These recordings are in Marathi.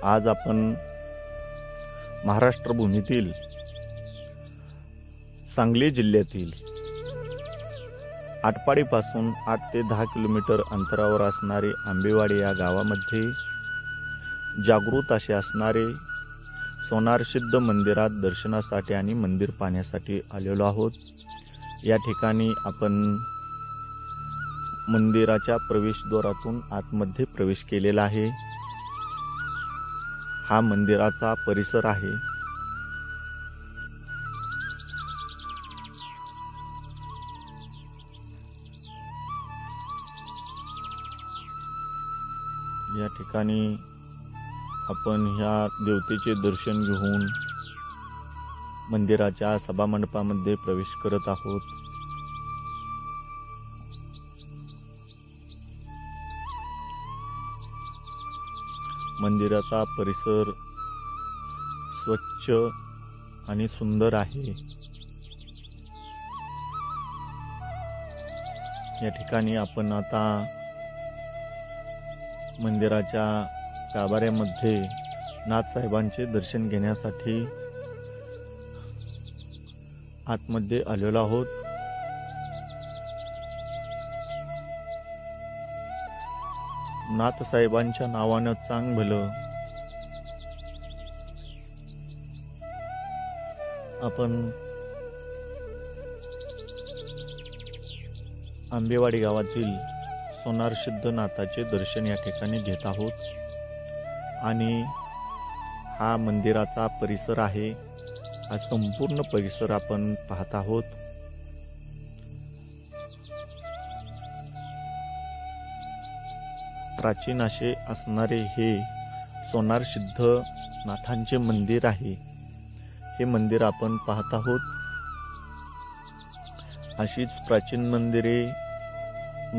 आज आपण महाराष्ट्र भूमीतील सांगली जिल्ह्यातील आटपाडीपासून 8 ते 10 किलोमीटर अंतरावर असणारे आंबेवाडी या गावामध्ये जागृत असे असणारे सोनारसिद्ध मंदिरात दर्शनासाठी आणि मंदिर पाहण्यासाठी आलेलो आहोत। या ठिकाणी आपण मंदिराच्या प्रवेशद्वारातून आतमध्ये प्रवेश केलेला आहे। हा मंदिराचा परिसर आहे। या ठिकाणी आपण ह्या देवतेचे दर्शन घेऊन मंदिराच्या सभामंडपामध्ये प्रवेश करत आहोत। मंदिराचा परिसर स्वच्छ आणि सुंदर आहे। या ठिकाणी आपण आता मंदिराच्या गाभाऱ्यामध्ये नाथसाहेबांचे दर्शन घेण्यासाठी आतमध्ये आलेलो आहोत। नाथसाहेबांच्या नावानं चांग भलं आपण आंबेवाडी गावातील सोनारसिद्ध नाथाचे दर्शन या ठिकाणी घेत आहोत आणि हा मंदिराचा परिसर आहे। हा संपूर्ण परिसर आपण पाहत आहोत। प्राचीन असे असणारे हे सोनारसिद्ध नाथांचे मंदिर आहे। हे मंदिर आपण पाहत आहोत। अशीच प्राचीन मंदिरे,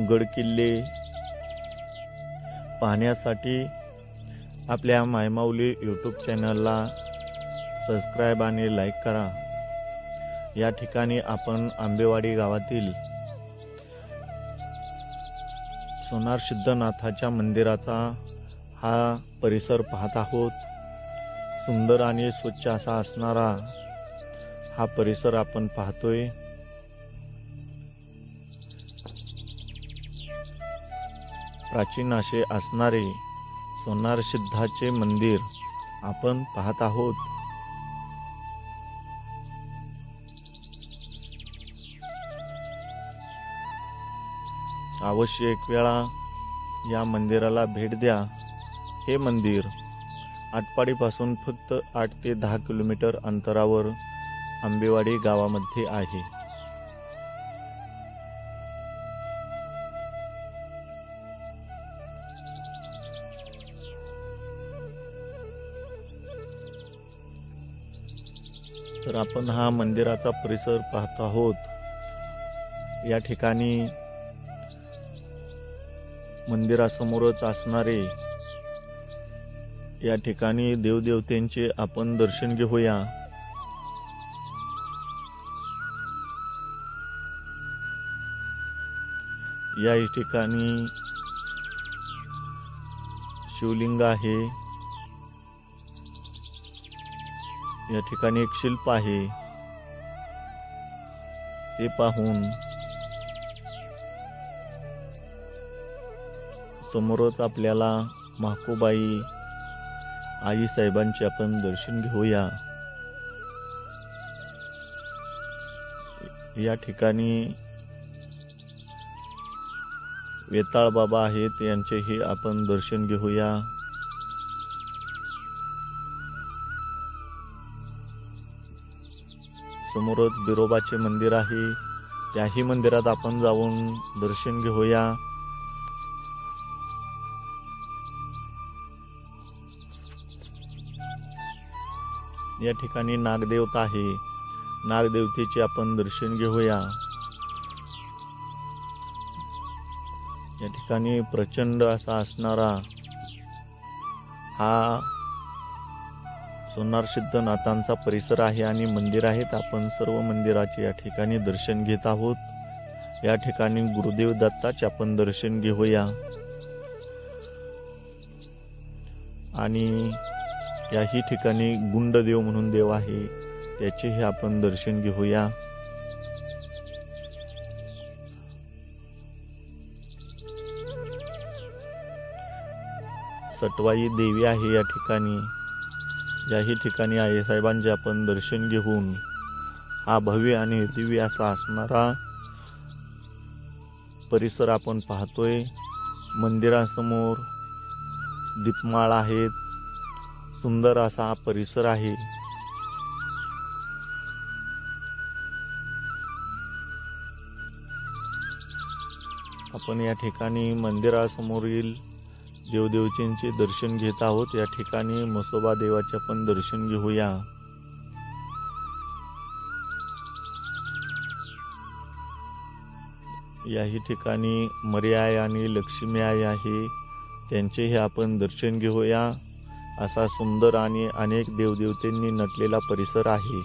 गडकिल्ले पाहण्यासाठी आपल्या मायमाऊली यूट्यूब चॅनलला सबस्क्राईब आणि लाईक करा। या ठिकाणी आपण आंबेवाडी गावातील सोनारसिद्ध नाथाच्या मंदिराचा हा परिसर पाहत आहोत। सुंदर आणि स्वच्छ असा असणारा हा परिसर आपण पाहतोय। प्राचीन असे असणारे सोनारसिद्धाचे मंदिर आपण पाहत आहोत। अवश्य एक वेळा या मंदिराला भेट द्या। हे मंदिर आटपाडीपासून फक्त 8 ते 10 किलोमीटर अंतरावर आंबेवाडी गावामध्ये आहे। तर आपण हा मंदिराचा परिसर पाहत आहोत। या ठिकाणी मंदिरासमोरच असणारे या ठिकाणी देवदेवतेंचे आपण दर्शन घेऊया। या ठिकाणी शिवलिंग आहे। या ठिकाणी एक शिल्प आहे, ते पाहून समोरच आपल्याला महाकुबाई आई साहेबांचे आपण दर्शन घेऊया। या ठिकाणी वेताळ बाबा आहेत, यांचेही आपण दर्शन घेऊया। समोरच बिरोबाचे मंदिर आहे, त्याही मंदिरात आपण जाऊन दर्शन घेऊया। या ठिकाणी नागदेवता आहे, नागदेवतेचे आपण दर्शन घेऊया। या ठिकाणी प्रचंड असा असणारा हा सोनारसिद्ध नाथांचा परिसर आहे आणि मंदिर आहेत। आपण सर्व मंदिराचे या ठिकाणी दर्शन घेत आहोत। या ठिकाणी गुरुदेव दत्ताचे आपण दर्शन घेऊया। आणि याही ठिकाणी गुंडदेव म्हणून देव आहे, त्याचेही आपण दर्शन घेऊया. सटवाई देवी आहे या ठिकाणी. याही ठिकाणी आईसाहेबांचे आपण दर्शन घेऊन हा भव्य आणि दिव्य असा असणारा परिसर आपण पाहतोय. मंदिरासमोर दीपमाळ आहेत. सुंदर असा हा परिसर आहे. आपण या ठिकाणी मंदिरासमोरील देवदेवतेंचे दर्शन घेत आहोत. या ठिकाणी म्हसोबा देवाचे आपण दर्शन घेऊया. याही ठिकाणी मर्याय आणि लक्ष्मी आई आहे, त्यांचेही आपण दर्शन घेऊया. असा सुंदर आणि अनेक देवदेवतेंनी नटलेला परिसर आहे.